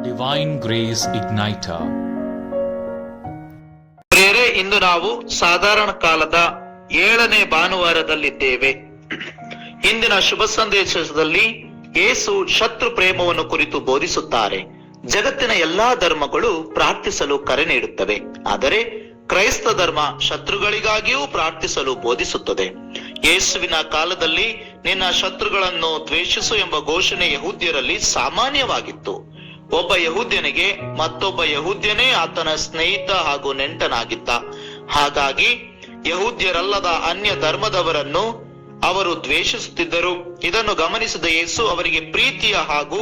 Divine grace ಇಗ್ನೈಟರ್. ಪ್ರಿಯರೇ, ಇಂದು ನಾವು ಸಾಧಾರಣ ಕಾಲದ 7ನೇ ಭಾನುವಾರದಲ್ಲಿದ್ದೇವೆ. ಇಂದಿನ ಶುಭ ಸಂದೇಶದಲ್ಲಿ ಯೇಸು ಶತ್ರು ಪ್ರೇಮವನ್ನು ಕುರಿತು ಬೋಧಿಸುತ್ತಾರೆ. ಜಗತ್ತಿನ ಎಲ್ಲಾ ಧರ್ಮಗಳು ಪ್ರಾರ್ಥಿಸಲು ಕರೆ ನೀಡುತ್ತವೆ, ಆದರೆ ಕ್ರೈಸ್ತ ಧರ್ಮ ಶತ್ರುಗಳಿಗಾಗಿಯೂ ಪ್ರಾರ್ಥಿಸಲು ಬೋಧಿಸುತ್ತದೆ. ಯೇಸುವಿನ ಕಾಲದಲ್ಲಿ ನಿನ್ನ ಶತ್ರುಗಳನ್ನು ದ್ವೇಷಿಸು ಎಂಬ ಘೋಷಣೆ ಯಹೂದ್ಯರಲ್ಲಿ ಸಾಮಾನ್ಯವಾಗಿತ್ತು. ಒಬ್ಬ ಯಹೂದ್ಯನಿಗೆ ಮತ್ತೊಬ್ಬ ಯಹೂದ್ಯನೇ ಆತನ ಸ್ನೇಹಿತ ಹಾಗೂ ನೆಂಟನಾಗಿದ್ದ. ಹಾಗಾಗಿ ಯಹೂದ್ಯರಲ್ಲದ ಅನ್ಯ ಧರ್ಮದವರನ್ನು ಅವರು ದ್ವೇಷಿಸುತ್ತಿದ್ದರು. ಇದನ್ನು ಗಮನಿಸಿದ ಯೇಸು ಅವರಿಗೆ ಪ್ರೀತಿಯ ಹಾಗೂ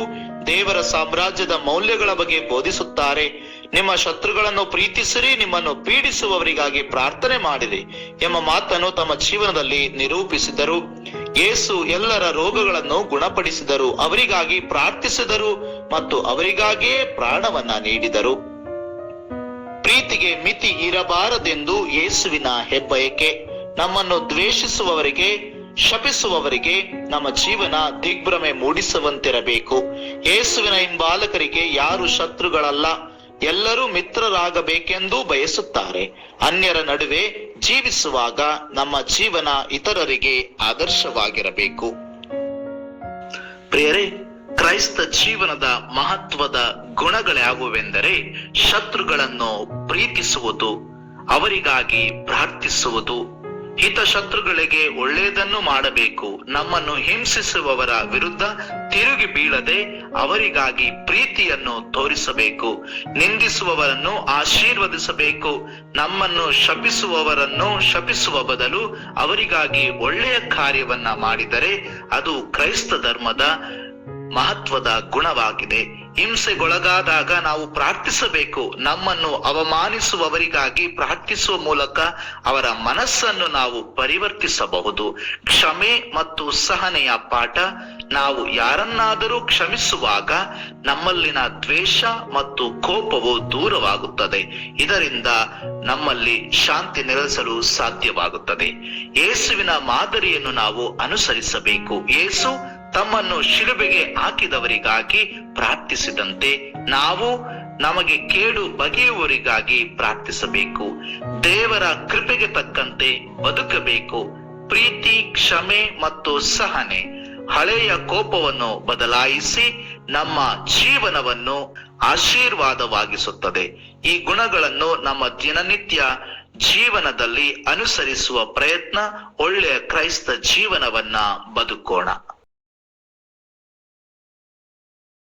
ದೇವರ ಸಾಮ್ರಾಜ್ಯದ ಮೌಲ್ಯಗಳ ಬಗ್ಗೆ ಬೋಧಿಸುತ್ತಾರೆ. ನಿಮ್ಮ ಶತ್ರುಗಳನ್ನು ಪ್ರೀತಿಸಿರಿ, ನಿಮ್ಮನ್ನು ಪೀಡಿಸುವವರಿಗಾಗಿ ಪ್ರಾರ್ಥನೆ ಮಾಡಿರಿ ಎಂಬ ಮಾತನ್ನು ತಮ್ಮ ಜೀವನದಲ್ಲಿ ನಿರೂಪಿಸಿದರು. ಯೇಸು ಎಲ್ಲರ ರೋಗಗಳನ್ನು ಗುಣಪಡಿಸಿದರು, ಅವರಿಗಾಗಿ ಪ್ರಾರ್ಥಿಸಿದರು ಮತ್ತು ಅವರಿಗಾಗಿಯೇ ಪ್ರಾಣವನ್ನ ನೀಡಿದರು. ಪ್ರೀತಿಗೆ ಮಿತಿ ಇರಬಾರದೆಂದು ಯೇಸುವಿನ ಹೆಬ್ಬಯಕೆ. ನಮ್ಮನ್ನು ದ್ವೇಷಿಸುವವರಿಗೆ, ಶಪಿಸುವವರಿಗೆ ನಮ್ಮ ಜೀವನ ದಿಗ್ಭ್ರಮೆ ಮೂಡಿಸುವಂತಿರಬೇಕು. ಯೇಸುವಿನ ಹಿಂಬಾಲಕರಿಗೆ ಯಾರು ಶತ್ರುಗಳಲ್ಲ, ಎಲ್ಲರೂ ಮಿತ್ರರಾಗಬೇಕೆಂದು ಬಯಸುತ್ತಾರೆ. ಅನ್ಯರ ನಡುವೆ ಜೀವಿಸುವಾಗ ನಮ್ಮ ಜೀವನ ಇತರರಿಗೆ ಆದರ್ಶವಾಗಿರಬೇಕು. ಪ್ರಿಯರೇ, ಕ್ರೈಸ್ತ ಜೀವನದ ಮಹತ್ವದ ಗುಣಗಳ್ಯಾವುವೆಂದರೆ ಶತ್ರುಗಳನ್ನು ಪ್ರೀತಿಸುವುದು, ಅವರಿಗಾಗಿ ಪ್ರಾರ್ಥಿಸುವುದು, ಹಿತಶತ್ರುಗಳಿಗೆ ಒಳ್ಳೆಯದನ್ನು ಮಾಡಬೇಕು, ನಮ್ಮನ್ನು ಹಿಂಸಿಸುವವರ ವಿರುದ್ಧ ತಿರುಗಿ ಬೀಳದೆ ಅವರಿಗಾಗಿ ಪ್ರೀತಿಯನ್ನು ತೋರಿಸಬೇಕು, ನಿಂದಿಸುವವರನ್ನು ಆಶೀರ್ವದಿಸಬೇಕು, ನಮ್ಮನ್ನು ಶಪಿಸುವವರನ್ನು ಶಪಿಸುವ ಬದಲು ಅವರಿಗಾಗಿ ಒಳ್ಳೆಯ ಕಾರ್ಯವನ್ನ ಮಾಡಿದರೆ ಅದು ಕ್ರೈಸ್ತ ಧರ್ಮದ ಮಹತ್ವದ ಗುಣವಾಗಿದೆ. ಹಿಂಸೆಗೊಳಗಾದಾಗ ನಾವು ಪ್ರಾರ್ಥಿಸಬೇಕು. ನಮ್ಮನ್ನು ಅವಮಾನಿಸುವವರಿಗಾಗಿ ಪ್ರಾರ್ಥಿಸುವ ಮೂಲಕ ಅವರ ಮನಸ್ಸನ್ನು ನಾವು ಪರಿವರ್ತಿಸಬಹುದು. ಕ್ಷಮೆ ಮತ್ತು ಸಹನೆಯ ಪಾಠ. ನಾವು ಯಾರನ್ನಾದರೂ ಕ್ಷಮಿಸುವಾಗ ನಮ್ಮಲ್ಲಿನ ದ್ವೇಷ ಮತ್ತು ಕೋಪವು ದೂರವಾಗುತ್ತದೆ. ಇದರಿಂದ ನಮ್ಮಲ್ಲಿ ಶಾಂತಿ ನೆಲೆಸಲು ಸಾಧ್ಯವಾಗುತ್ತದೆ. ಯೇಸುವಿನ ಮಾದರಿಯನ್ನು ನಾವು ಅನುಸರಿಸಬೇಕು. ಯೇಸು ತಮ್ಮನ್ನು ಶಿಲುಬೆಗೆ ಹಾಕಿದವರಿಗಾಗಿ ಪ್ರಾರ್ಥಿಸಿದಂತೆ ನಾವು ನಮಗೆ ಕೇಡು ಬಗೆಯುವವರಿಗಾಗಿ ಪ್ರಾರ್ಥಿಸಬೇಕು. ದೇವರ ಕೃಪೆಗೆ ತಕ್ಕಂತೆ ಬದುಕಬೇಕು. ಪ್ರೀತಿ, ಕ್ಷಮೆ ಮತ್ತು ಸಹನೆ ಹಳೆಯ ಕೋಪವನ್ನು ಬದಲಾಯಿಸಿ ನಮ್ಮ ಜೀವನವನ್ನು ಆಶೀರ್ವಾದವಾಗಿಸುತ್ತದೆ. ಈ ಗುಣಗಳನ್ನು ನಮ್ಮ ದಿನನಿತ್ಯ ಜೀವನದಲ್ಲಿ ಅನುಸರಿಸುವ ಪ್ರಯತ್ನ ಒಳ್ಳೆಯ ಕ್ರೈಸ್ತ ಜೀವನವನ್ನ ಬದುಕೋಣ.